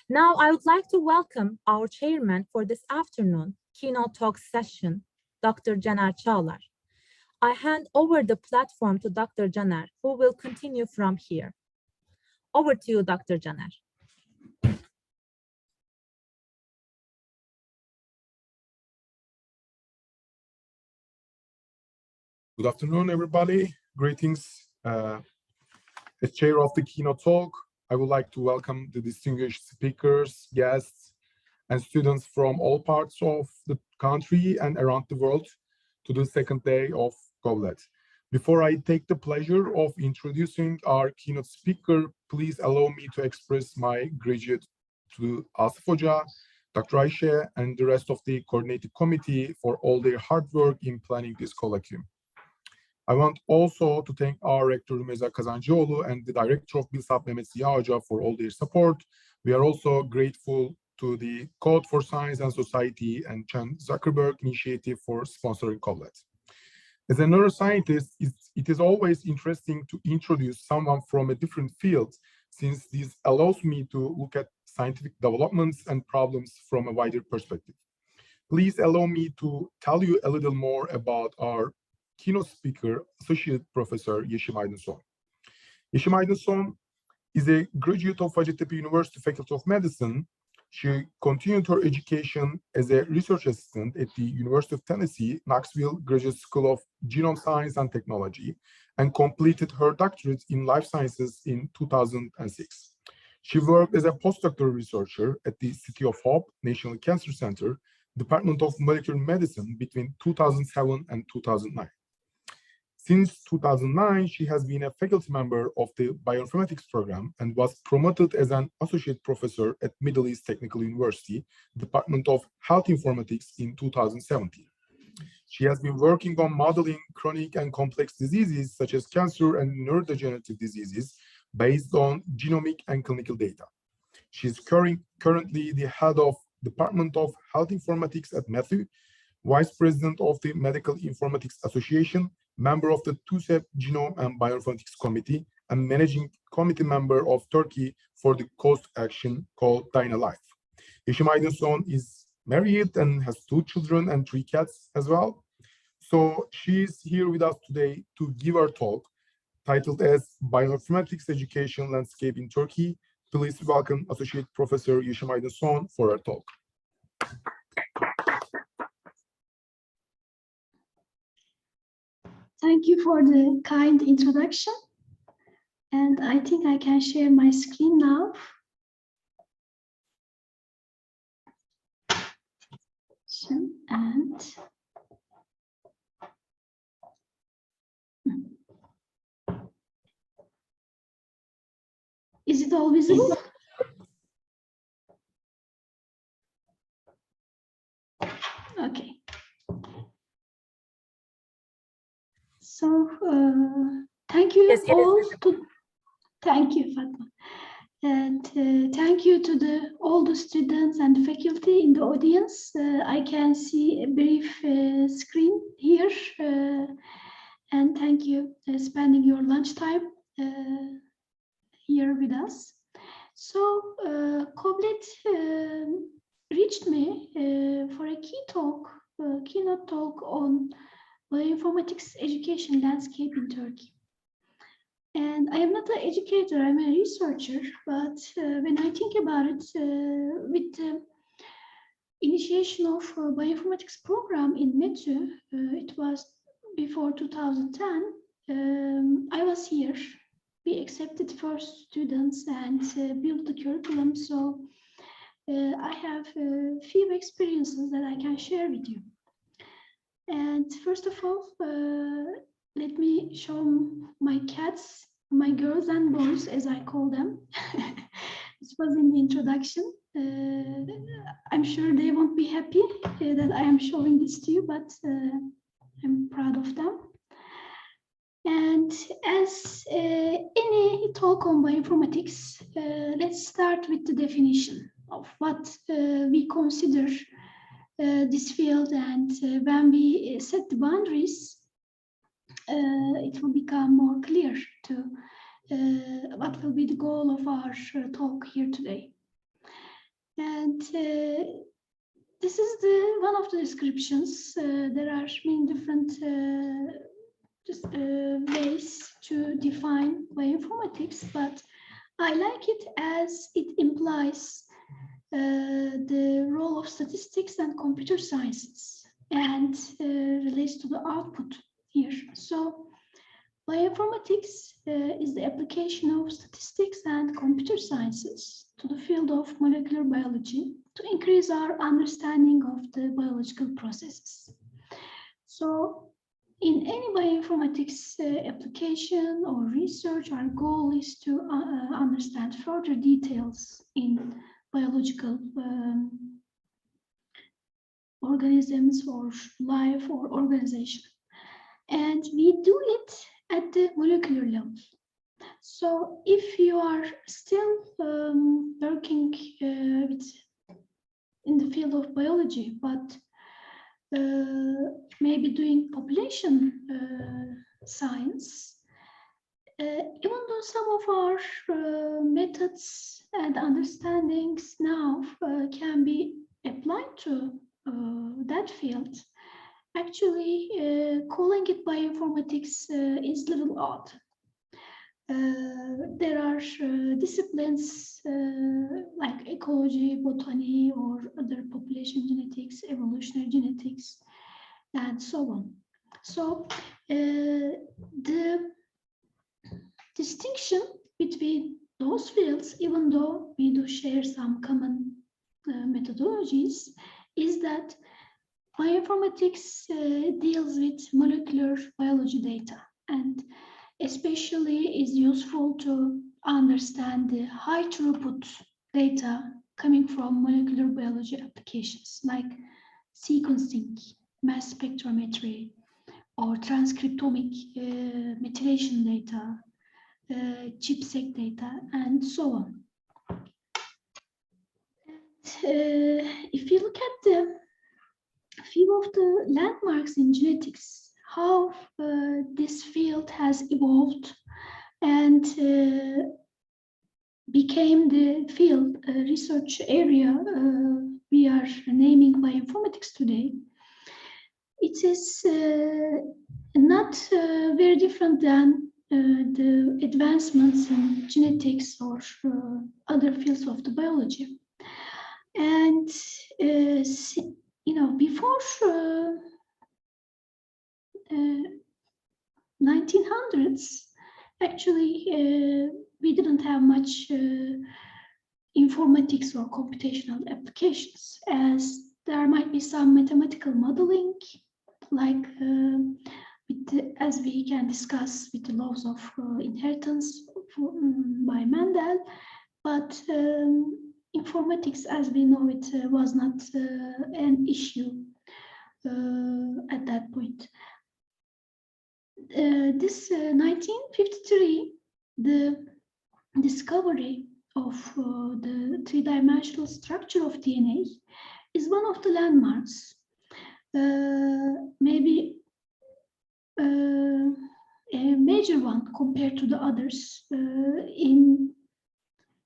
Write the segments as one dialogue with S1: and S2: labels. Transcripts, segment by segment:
S1: Now, I would like to welcome our chairman for this afternoon keynote talk session, Dr. Caner Çağlar. I hand over the platform to Dr. Caner, who will continue from here. Over to you, Dr. Caner.
S2: Good afternoon, everybody. Greetings. As chair of the keynote talk, I would like to welcome the distinguished speakers, guests, and students from all parts of the country and around the world to the second day of GovLed. Before I take the pleasure of introducing our keynote speaker, please allow me to express my gratitude to Asif Hoca, Dr. Ayşe, and the rest of the coordinating committee for all their hard work in planning this colloquium. I want also to thank our rector Rümeyza Kazancıoğlu and the director of BİLSAP Mehmet Ziya Hoca for all their support. We are also grateful to the Code for Science and Society and Chan Zuckerberg Initiative for sponsoring GovLed. As a neuroscientist, it is always interesting to introduce someone from a different field, since this allows me to look at scientific developments and problems from a wider perspective. Please allow me to tell you a little more about our keynote speaker, Associate Professor Yesim Aydin. Yesim Aydin is a graduate of Hacettepe University Faculty of Medicine. She continued her education as a research assistant at the University of Tennessee, Knoxville Graduate School of Genome Science and Technology, and completed her doctorate in life sciences in 2006. She worked as a postdoctoral researcher at the City of Hope National Cancer Center, Department of Molecular Medicine between 2007 and 2009. Since 2009, she has been a faculty member of the bioinformatics program and was promoted as an associate professor at Middle East Technical University, Department of Health Informatics in 2017. She has been working on modeling chronic and complex diseases such as cancer and neurodegenerative diseases based on genomic and clinical data. She is currently the head of Department of Health Informatics at METHU, Vice President of the Medical Informatics Association, member of the TUSEP Genome and Bioinformatics Committee, and managing committee member of Turkey for the Coast Action called DynaLife. Yesim Aydin is married and has 2 children and 3 cats as well. So she is here with us today to give our talk titled as Bioinformatics Education Landscape in Turkey. Please welcome Associate Professor Yesim Aydin for our talk.
S3: Thank you for the kind introduction. And I think I can share my screen now. And is it all visible? Okay. So thank you all. Thank you, Fatma. And thank you to all the students and faculty in the audience. I can see a brief screen here. And thank you for spending your lunchtime here with us. So GovLed reached me for a keynote talk on bioinformatics education landscape in Turkey. And I am not an educator, I'm a researcher, but when I think about it, with the initiation of bioinformatics program in METU, it was before 2010, I was here. We accepted first students and built the curriculum, so I have a few experiences that I can share with you. And first of all, let me show my cats, my girls and boys, as I call them. This was in the introduction. I'm sure they won't be happy that I am showing this to you, but I'm proud of them. And as any talk on bioinformatics, let's start with the definition of what we consider this field, and when we set the boundaries, it will become more clear to what will be the goal of our talk here today. And this is one of the descriptions. There are many different ways to define bioinformatics, but I like it as it implies the role of statistics and computer sciences and relates to the output here. So bioinformatics is the application of statistics and computer sciences to the field of molecular biology to increase our understanding of the biological processes. So in any bioinformatics application or research, our goal is to understand further details in biological organisms or life or organization. And we do it at the molecular level. So if you are still working in the field of biology, but maybe doing population science, even though some of our methods and understandings now can be applied to that field, actually calling it bioinformatics is a little odd. There are disciplines like ecology, botany, or other population genetics, evolutionary genetics, and so on. So the distinction between those fields, even though we do share some common methodologies, is that bioinformatics deals with molecular biology data and especially is useful to understand the high throughput data coming from molecular biology applications like sequencing, mass spectrometry, or transcriptomic methylation data, ChIP-seq data, and so on. And, if you look at the few of the landmarks in genetics, how this field has evolved and became the field research area we are naming bioinformatics today. It is not very different than the advancements in genetics or other fields of the biology. And before 1900s, actually, we didn't have much informatics or computational applications, as there might be some mathematical modeling, like as we can discuss with the laws of inheritance by Mendel, but informatics, as we know it, was not an issue at that point. This 1953, the discovery of the three-dimensional structure of DNA is one of the landmarks, maybe a major one compared to the others in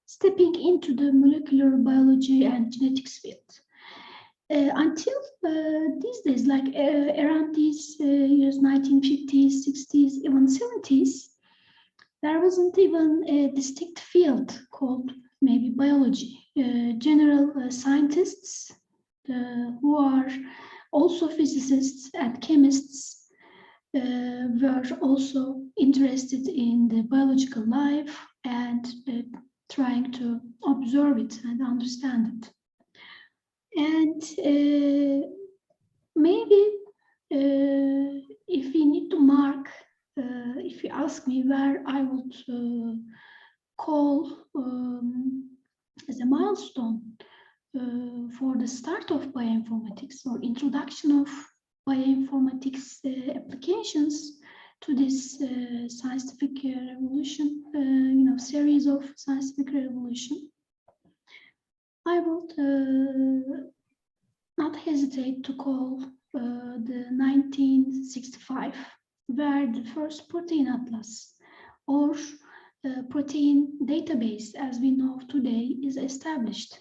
S3: stepping into the molecular biology and genetics field. Until these days, like around these years, 1950s, 60s, even 70s, there wasn't even a distinct field called maybe biology. General scientists who are also physicists and chemists were also interested in the biological life and trying to observe it and understand it. And maybe if we need to mark, if you ask me where I would call as a milestone for the start of bioinformatics or introduction of bioinformatics applications to this scientific revolution, series of scientific revolution, I would not hesitate to call the 1965, where the first protein atlas or protein database, as we know today, is established.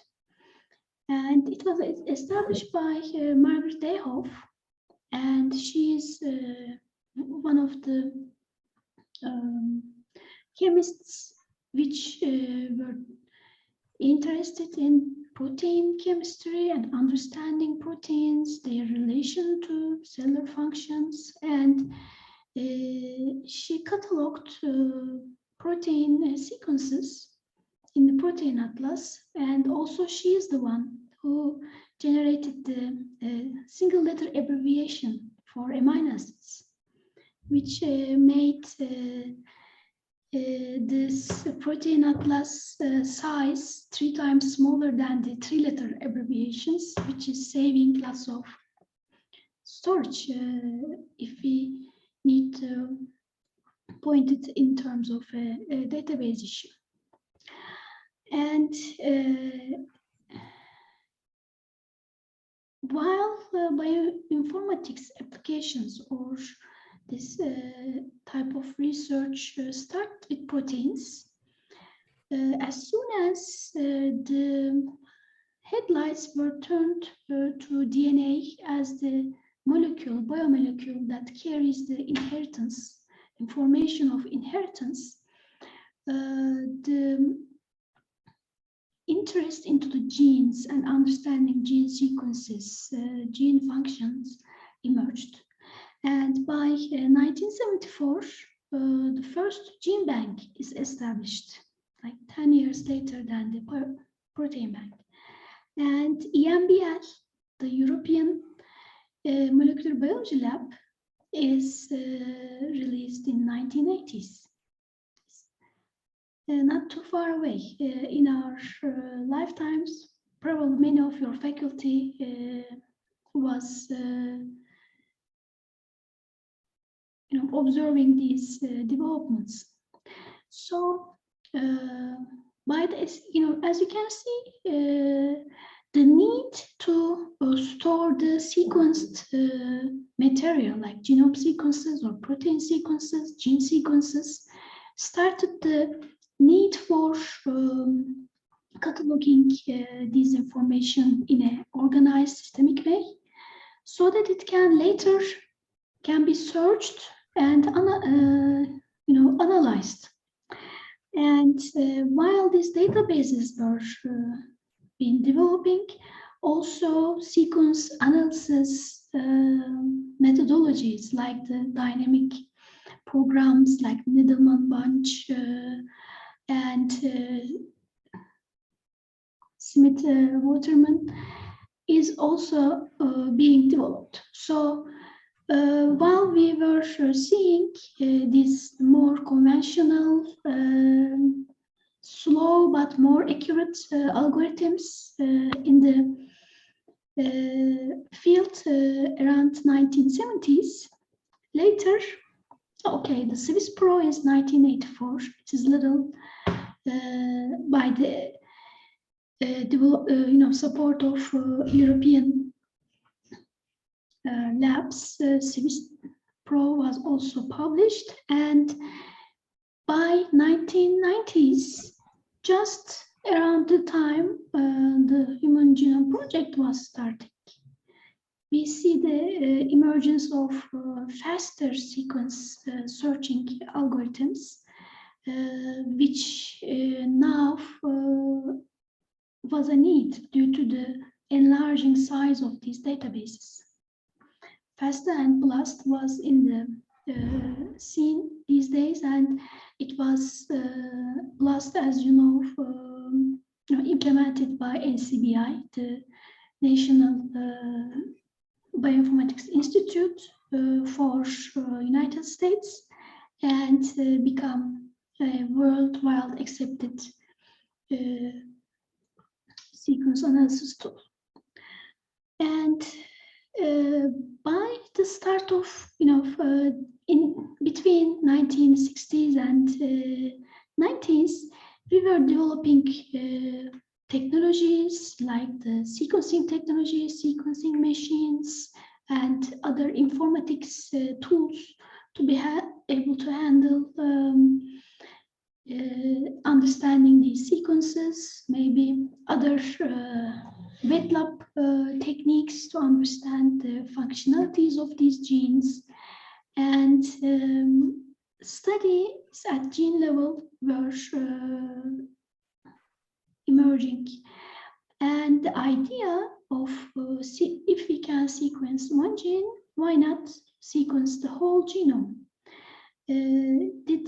S3: And it was established by Margaret Dayhoff, and she is one of the chemists which were interested in protein chemistry and understanding proteins, their relation to cellular functions, and she catalogued protein sequences in the protein atlas, and also she is the one who generated the single letter abbreviation for amino acids, which made this protein atlas size 3 times smaller than the 3-letter abbreviations, which is saving lots of storage if we need to point it in terms of a database issue. And while bioinformatics applications or this type of research start with proteins, as soon as the headlights were turned to DNA as the molecule, biomolecule that carries the inheritance, information of inheritance, the interest into the genes and understanding gene sequences, gene functions emerged. And by 1974, the first gene bank is established, like 10 years later than the protein bank. And EMBL, the European Molecular Biology Lab, is released in 1980s. Not too far away in our lifetimes. Probably many of your faculty was observing these developments. So by this, as you can see, the need to store the sequenced material like genome sequences or protein sequences, gene sequences, started the need for cataloging this information in an organized, systemic way, so that it can later be searched and analyzed. And while these databases were being developing, also sequence analysis methodologies like the dynamic programs like Needleman Bunch and Smith Waterman is also being developed. So while we were seeing these more conventional, slow but more accurate algorithms in the field around 1970s, later, okay, the Swiss Pro is 1984. It is little by the support of European labs. Swiss Pro was also published, and by 1990s, just around the time the Human Genome Project was starting, we see the emergence of faster sequence searching algorithms, which now was a need due to the enlarging size of these databases. FASTA and BLAST was in the scene these days, and it was BLAST, as you know, implemented by NCBI, the National Bioinformatics Institute for United States, and become a worldwide accepted sequence analysis tool. And by the start of, in between 1960s and 90s, we were developing technologies like the sequencing technologies, sequencing machines, and other informatics tools to be able to handle understanding these sequences, maybe other MATLAB techniques to understand the functionalities of these genes, and studies at gene level were emerging. And the idea of if we can sequence one gene, why not sequence the whole genome? Did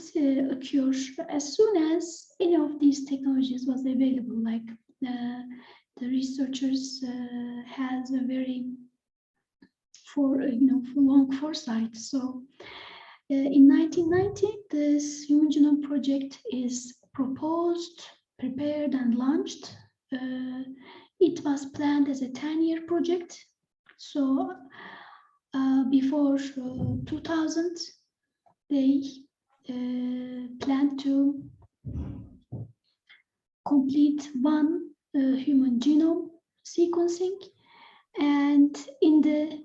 S3: occur as soon as any of these technologies was available. Like the researchers has a very for long foresight. So in 1990, this Human Genome Project is proposed, prepared, and launched. It was planned as a 10-year project. So before 2000, they planned to complete one human genome sequencing. And in the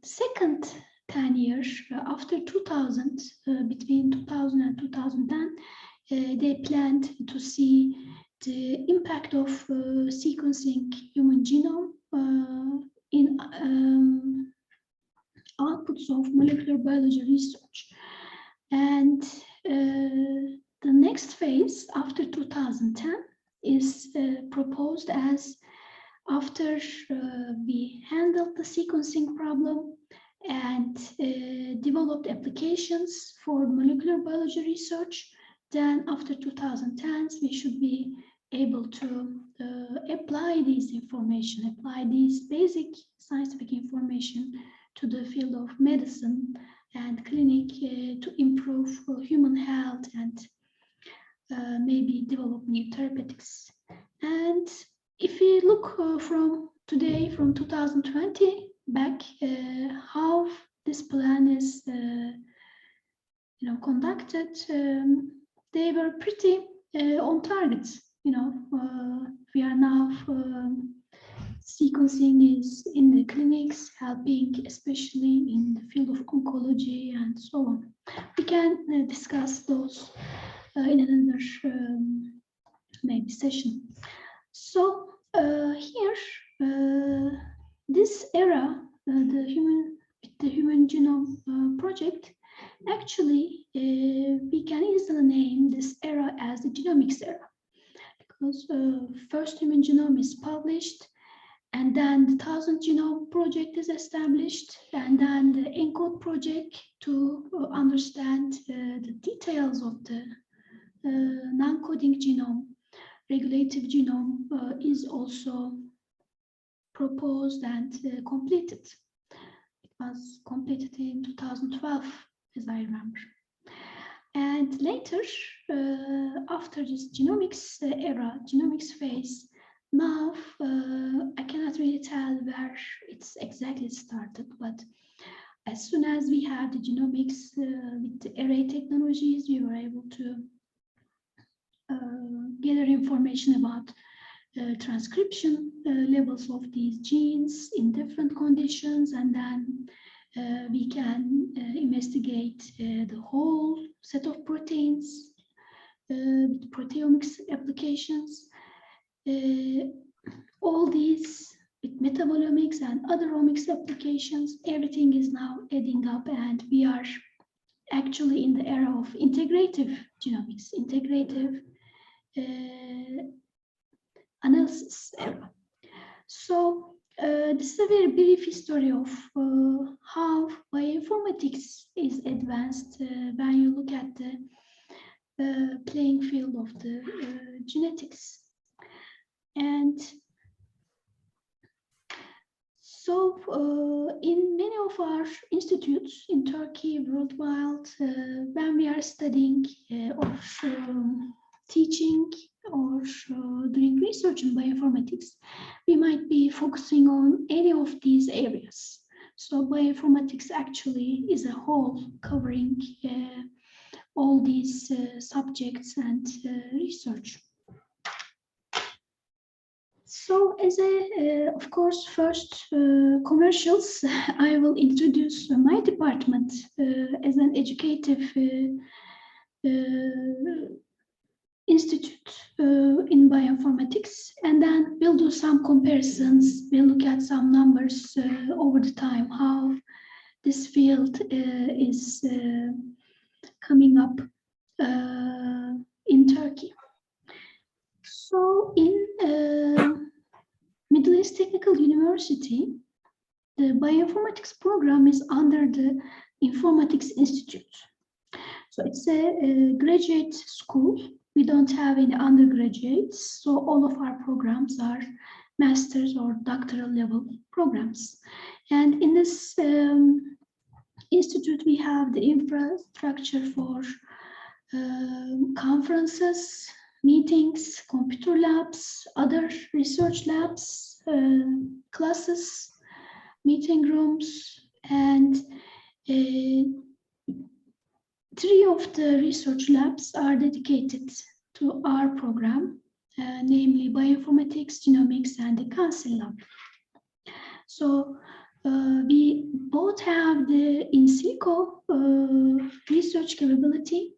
S3: second 10 years, after 2000, between 2000 and 2010, they planned to see the impact of sequencing human genome in outputs of molecular biology research. And the next phase after 2010 is proposed as after we handled the sequencing problem and developed applications for molecular biology research, then after 2010s, we should be able to apply this information, apply this basic scientific information to the field of medicine and clinic to improve human health and maybe develop new therapeutics. And if we look from today, from 2020 back, how this plan is conducted, they were pretty on target. We are now sequencing is in the clinics, helping especially in the field of oncology and so on. We can discuss those in another maybe session. So here, this era, the Human Genome Project, actually we can easily name this era as the genomics era, because first human genome is published, and then the 1000 Genome Project is established, and then the ENCODE project to understand the details of the non-coding genome, regulative genome is also proposed and completed. It was completed in 2012, as I remember. And later, after this genomics era, genomics phase, now I cannot really tell where it's exactly started, but as soon as we had the genomics with the array technologies, we were able to gather information about transcription levels of these genes in different conditions, and then we can investigate the whole set of proteins with proteomics applications. All these with metabolomics and other omics applications, everything is now adding up, and we are actually in the era of integrative genomics, integrative analysis era. So this is a very brief history of how bioinformatics is advanced when you look at the playing field of the genetics. And so in many of our institutes in Turkey, worldwide, when we are studying or teaching or doing research in bioinformatics, we might be focusing on any of these areas. So bioinformatics actually is a whole covering all these subjects and research. So as of course, first commercials, I will introduce my department as an educative institute in bioinformatics, and then we'll do some comparisons. We'll look at some numbers over the time, how this field is coming up in Turkey. So in Middle East Technical University, the bioinformatics program is under the Informatics Institute. So it's a graduate school. We don't have any undergraduates, so all of our programs are master's or doctoral level programs. And in this institute, we have the infrastructure for conferences, meetings, computer labs, other research labs, classes, meeting rooms, and 3 of the research labs are dedicated to our program, namely bioinformatics, genomics, and the cancer lab. So we both have the in silico research capability,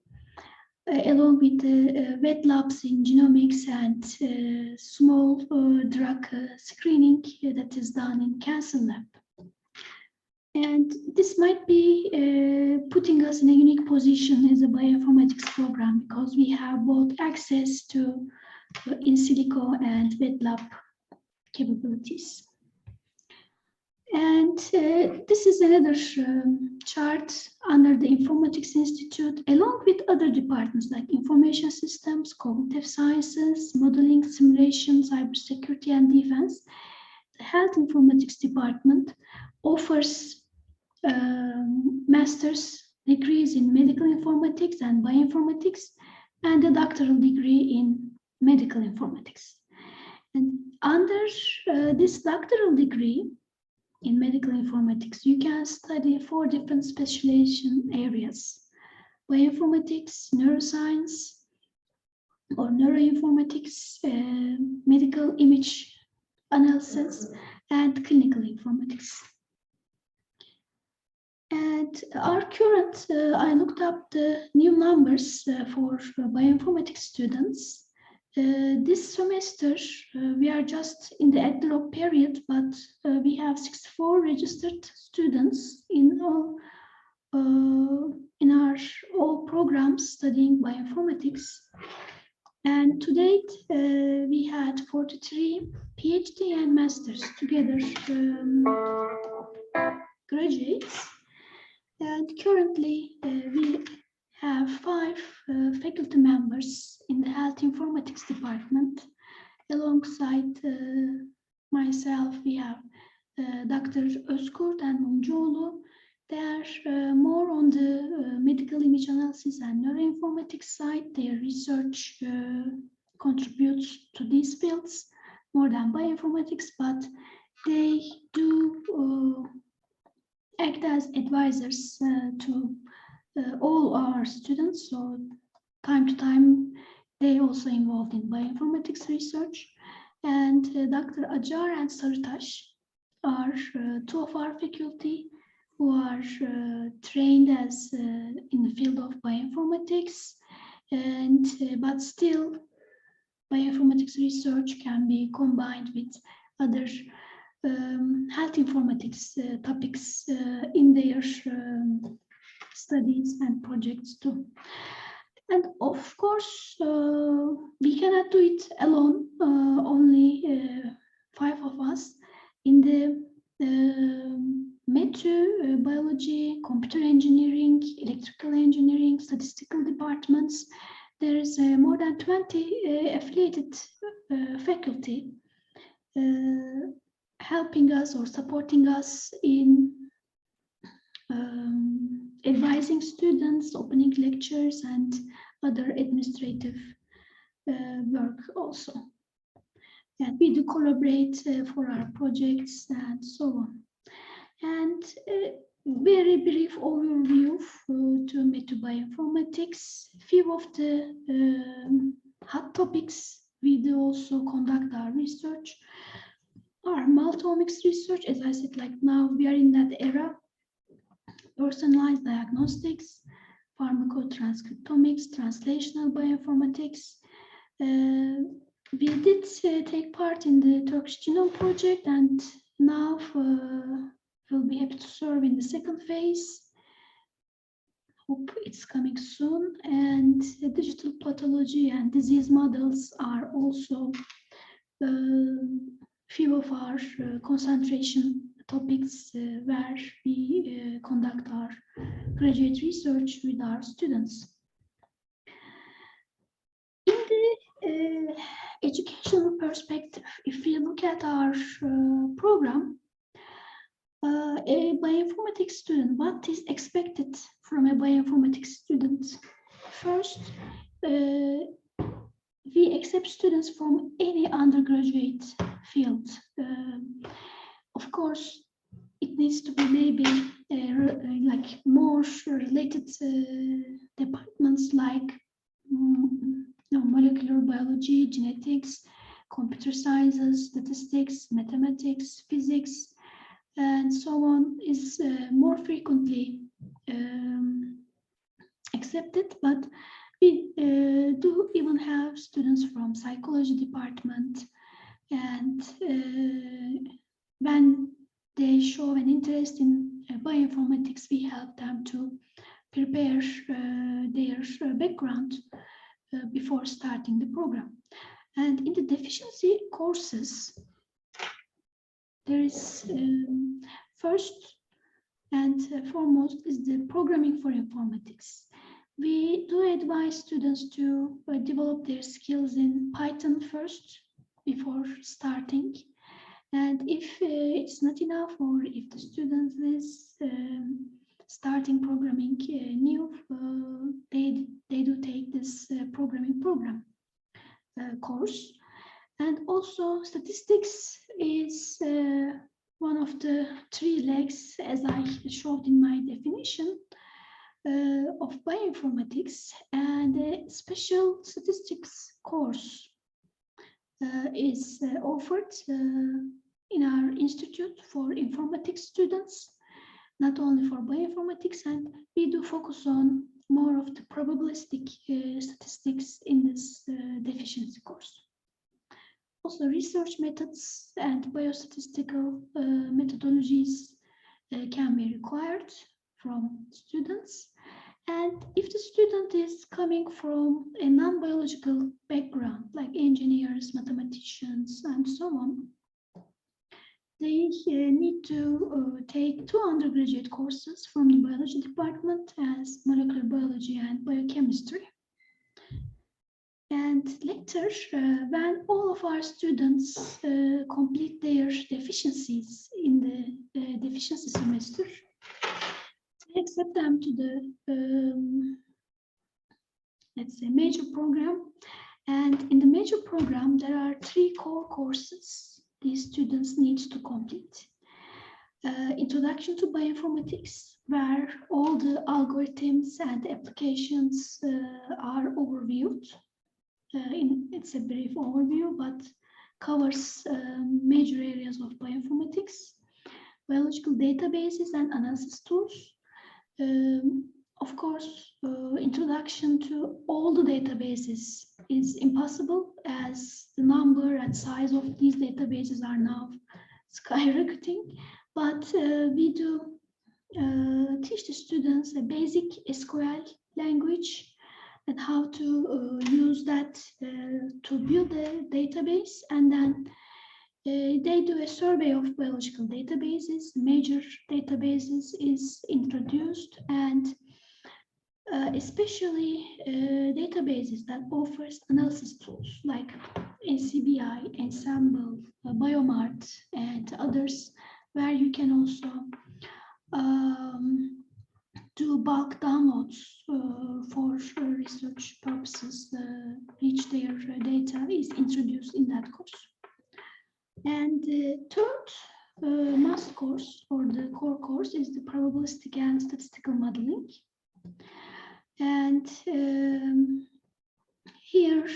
S3: along with the wet labs in genomics and small drug screening that is done in cancer lab. And this might be putting us in a unique position as a bioinformatics program, because we have both access to in silico and wet lab capabilities. And this is another chart under the Informatics Institute, along with other departments like information systems, cognitive sciences, modeling, simulation, cybersecurity, and defense. The Health Informatics Department offers master's degrees in medical informatics and bioinformatics, and a doctoral degree in medical informatics. And under this doctoral degree in medical informatics, you can study 4 different specialization areas: bioinformatics, neuroscience or neuroinformatics, medical image analysis, and clinical informatics. And our current, I looked up the new numbers for bioinformatics students. This semester, we are just in the adlock period, but we have 64 registered students in our all programs studying bioinformatics. And to date, we had 43 PhD and masters together graduates. And currently, we have 5 faculty members in the Health Informatics Department. Alongside myself, we have Dr. Özkurt and Mumcuoğlu. They are more on the medical image analysis and neuroinformatics side. Their research contributes to these fields more than bioinformatics, but they do act as advisors to all our students. So time to time, they also involved in bioinformatics research. And Dr. Acar and Sarıtaş are 2 of our faculty who are trained as in the field of bioinformatics, and but still bioinformatics research can be combined with other health informatics topics in their studies and projects too. And of course, we cannot do it alone, only 5 of us. In the biology, computer engineering, electrical engineering, statistical departments, there is more than 20 affiliated faculty helping us or supporting us in advising students, opening lectures, and other administrative work also. And we do collaborate for our projects and so on. And very brief overview to Meta Bioinformatics. Few of the hot topics we do also conduct our research. Our multi-omics research, as I said, like now we are in that era. Personalized diagnostics, pharmacotranscriptomics, translational bioinformatics, We did take part in the Turkish Genome Project, and now we'll be happy to serve in the second phase. Hope it's coming soon. And digital pathology and disease models are also few of our concentration topics where we conduct our graduate research with our students. In the educational perspective, if we look at our program, a bioinformatics student, what is expected from a bioinformatics student? First, we accept students from any undergraduate field. Of course, it needs to be maybe like more related departments like molecular biology, genetics, computer sciences, statistics, mathematics, physics, and so on is more frequently accepted, but we do even have students from psychology department, and when they show an interest in bioinformatics, we help them to prepare their background before starting the program. And in the deficiency courses, there is first and foremost is the programming for informatics. We do advise students to develop their skills in Python first before starting. And if it's not enough, or if the student is starting programming new, they do take this programming program course. And also statistics is one of the three legs, as I showed in my definition, of bioinformatics, and a special statistics course is offered in our institute for informatics students, not only for bioinformatics, and we do focus on more of the probabilistic statistics in this deficiency course. Also, research methods and biostatistical methodologies can be required from students. And if the student is coming from a non-biological background, like engineers, mathematicians, and so on, they need to take 2 undergraduate courses from the biology department as molecular biology and biochemistry. And later, when all of our students complete their deficiencies in the deficiency semester, we accept them to the, let's say, major program. And in the major program, there are 3 core courses these students need to complete. Introduction to bioinformatics, where all the algorithms and applications are overviewed. It's a brief overview, but covers major areas of bioinformatics, biological databases and analysis tools. Of course, introduction to all the databases is impossible, as the number and size of these databases are now skyrocketing, but we do teach the students a basic SQL language and how to use that to build a database. And then they do a survey of biological databases. Major databases is introduced, and especially databases that offers analysis tools like NCBI, Ensemble, Biomart, and others, where you can also do bulk downloads for research purposes. Each their data is introduced in that course. And the third must course, or the core course, is the probabilistic and statistical modeling. And here,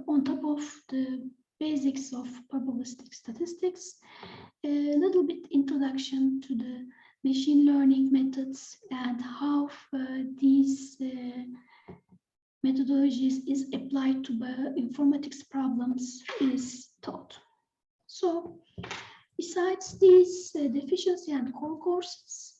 S3: on top of the basics of probabilistic statistics, a little bit introduction to the machine learning methods and how these methodologies is applied to bioinformatics problems is taught. So besides these deficiency and core courses,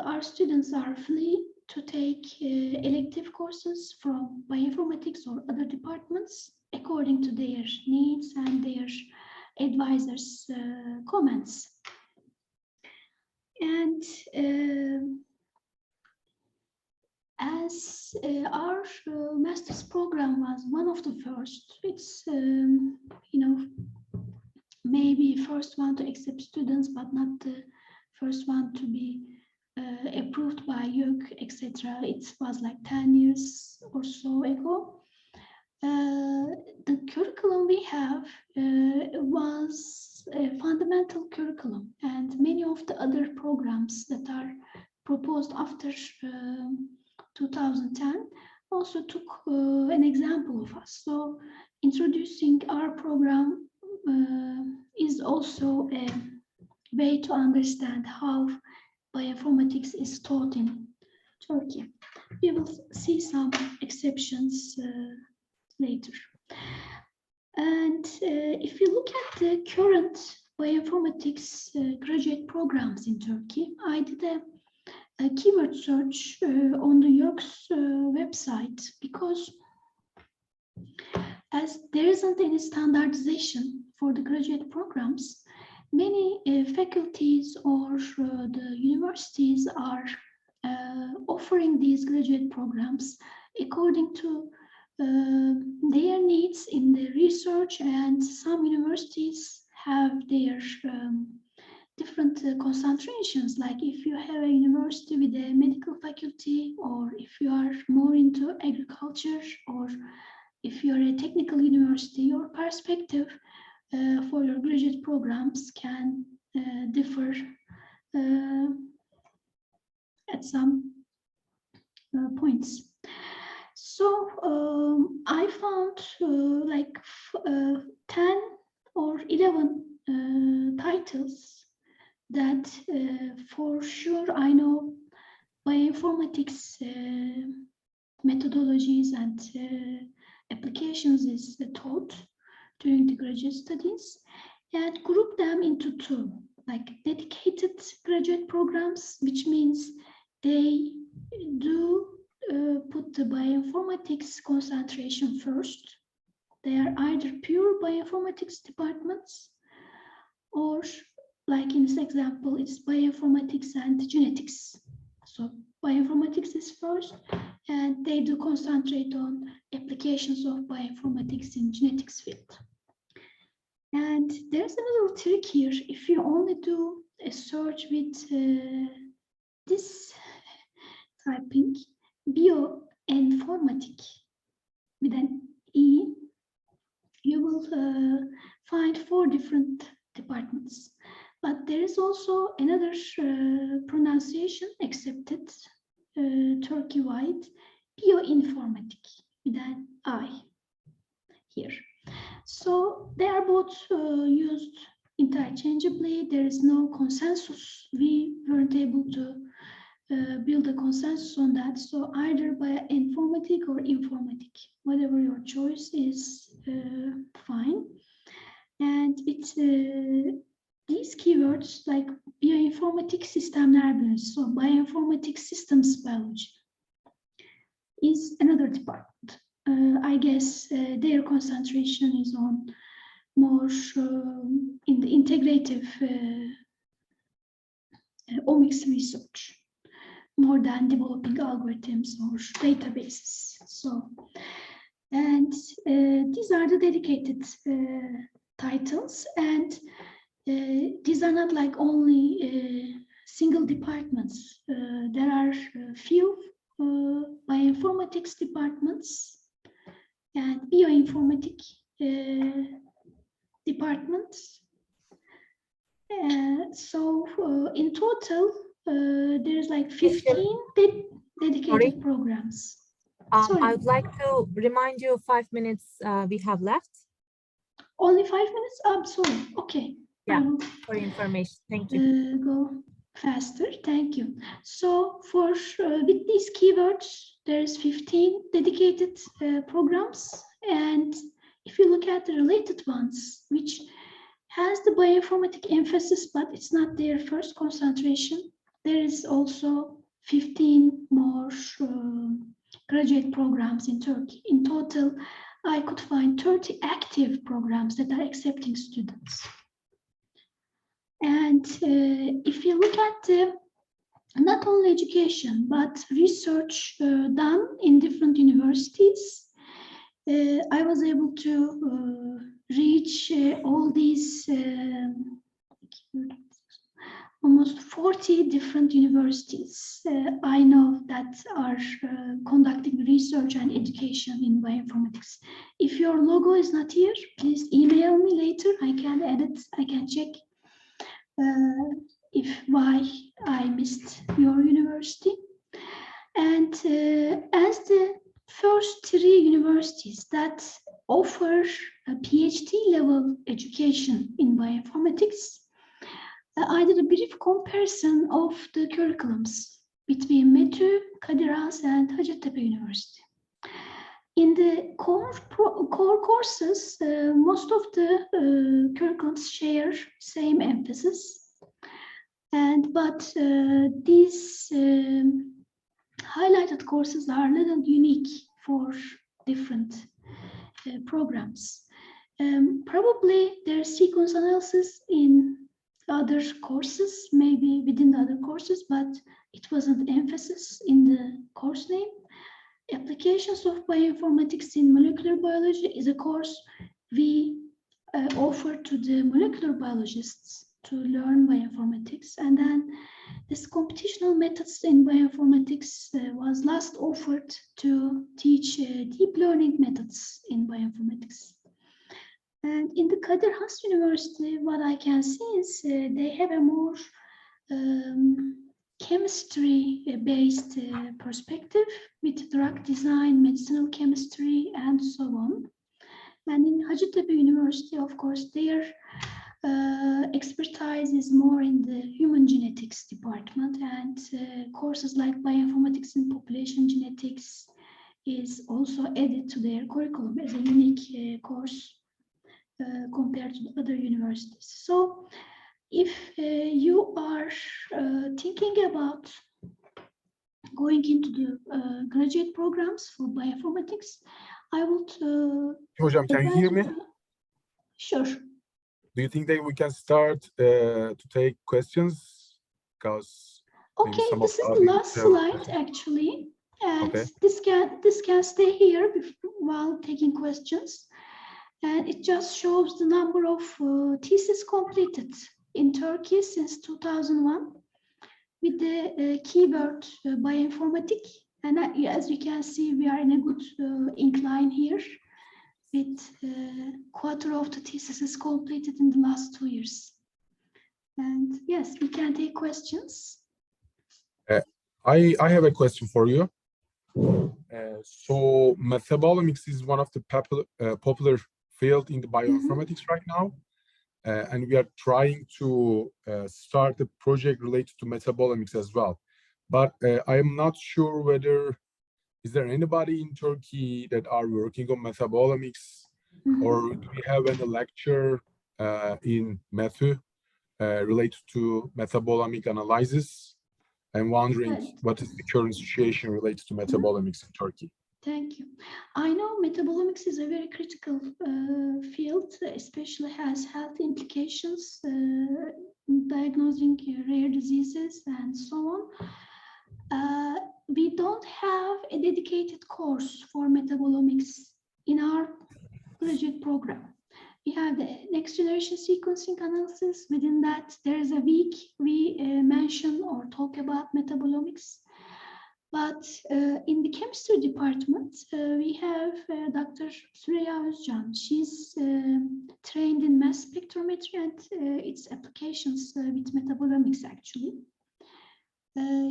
S3: our students are free to take elective courses from bioinformatics or other departments according to their needs and their advisors' comments. And as our master's program was one of the first, it's maybe first one to accept students, but not the first one to be approved by YÖK, etc. It was like 10 years or so ago. The curriculum we have was a fundamental curriculum, and many of the other programs that are proposed after 2010 also took an example of us. So introducing our program is also a way to understand how bioinformatics is taught in Turkey. We will see some exceptions later. And if you look at the current bioinformatics graduate programs in Turkey, I did a keyword search on the YÖK's website, because as there isn't any standardization for the graduate programs, many faculties or the universities are offering these graduate programs according to their needs in the research, and some universities have their different concentrations. Like if you have a university with a medical faculty, or if you are more into agriculture, or if you're a technical university, your perspective for your graduate programs can differ at some points. So I found like 10 or 11 titles that for sure I know bioinformatics methodologies and applications is taught during the graduate studies, and group them into two, like dedicated graduate programs, which means they do put the bioinformatics concentration first. They are either pure bioinformatics departments, or like in this example, it's bioinformatics and genetics. So bioinformatics is first, and they do concentrate on applications of bioinformatics in genetics field. And there's another trick here. If you only do a search with this typing, bioinformatic with an E, you will find 4 different departments. But there is also another pronunciation accepted Turkey-wide, bioinformatic with an I here. So they are both used interchangeably. There is no consensus. We weren't able to build a consensus on that. So either bioinformatic or informatic, whatever your choice is, fine. And it's these keywords like bioinformatik sistemler bilimci, so bioinformatics systems biology is another department. I guess their concentration is on more in the integrative omics research, more than developing algorithms or databases. So, and these are the dedicated titles, and these are not like only single departments. There are few bioinformatics departments and bioinformatic departments. So in total, there's like 15 dedicated programs.
S1: I would like to remind you 5 minutes we have left.
S3: Only 5 minutes? I'm sorry. Okay.
S1: Yeah, for information. Thank you.
S3: Go. faster. Thank you. So for with these keywords, there's 15 dedicated programs, and if you look at the related ones, which has the bioinformatic emphasis, but it's not their first concentration, there is also 15 more graduate programs in Turkey. In total, I could find 30 active programs that are accepting students. And if you look at not only education, but research done in different universities, I was able to reach all these almost 40 different universities I know that are conducting research and education in bioinformatics. If your logo is not here, please email me later. I can edit, I can check if why I missed your university. And as the first 3 universities that offer a PhD level education in bioinformatics, I did a brief comparison of the curriculums between METÜ, Kadir Has, and Hacettepe University. In the core courses, most of the curriculums share same emphasis. But these highlighted courses are a little unique for different programs. Probably there's sequence analysis in other courses, maybe within the other courses, but it wasn't emphasis in the course name. Applications of bioinformatics in molecular biology is a course we offer to the molecular biologists to learn bioinformatics. And then this computational methods in bioinformatics was last offered to teach deep learning methods in bioinformatics. And in the Kadir Has University, what I can see is they have a more chemistry-based perspective with drug design, medicinal chemistry, and so on. And in Hacettepe University, of course, their expertise is more in the human genetics department, and courses like bioinformatics and population genetics is also added to their curriculum as a unique course compared to the other universities. So if you are thinking about going into the graduate programs for bioinformatics, I would
S2: Hocam, can you hear me?
S3: Sure.
S2: Do you think that we can start to take questions? Because
S3: okay, this is the last slide actually, and
S2: okay.
S3: this can stay here while taking questions, and it just shows the number of theses completed in Turkey since 2001 with the keyword bioinformatics, and as you can see, we are in a good incline here. With quarter of the thesis is completed in the last 2 years. And yes, we can take questions.
S2: I have a question for you. So metabolomics is one of the popular field in the bioinformatics right now. And we are trying to start a project related to metabolomics as well. But I am not sure whether is there anybody in Turkey that are working on metabolomics, or do we have any lecture in METÜ related to metabolomic analysis? I'm wondering what is the current situation related to metabolomics in Turkey.
S3: Thank you. I know metabolomics is a very critical field, especially has health implications, diagnosing rare diseases and so on. We don't have a dedicated course for metabolomics in our graduate program. We have the next generation sequencing analysis. Within that, there is a week we mention or talk about metabolomics. But in the chemistry department, we have Dr. Süreyya Özcan. She's trained in mass spectrometry and its applications with metabolomics, actually.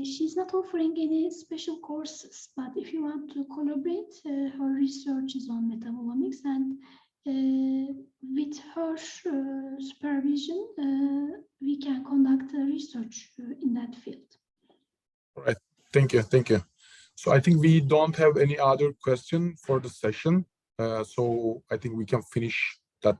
S3: She's not offering any special courses, but if you want to collaborate, her research is on metabolomics, and With her supervision, we can conduct research in that field.
S2: All right, thank you, thank you. So I think we don't have any other question for the session. So I think we can finish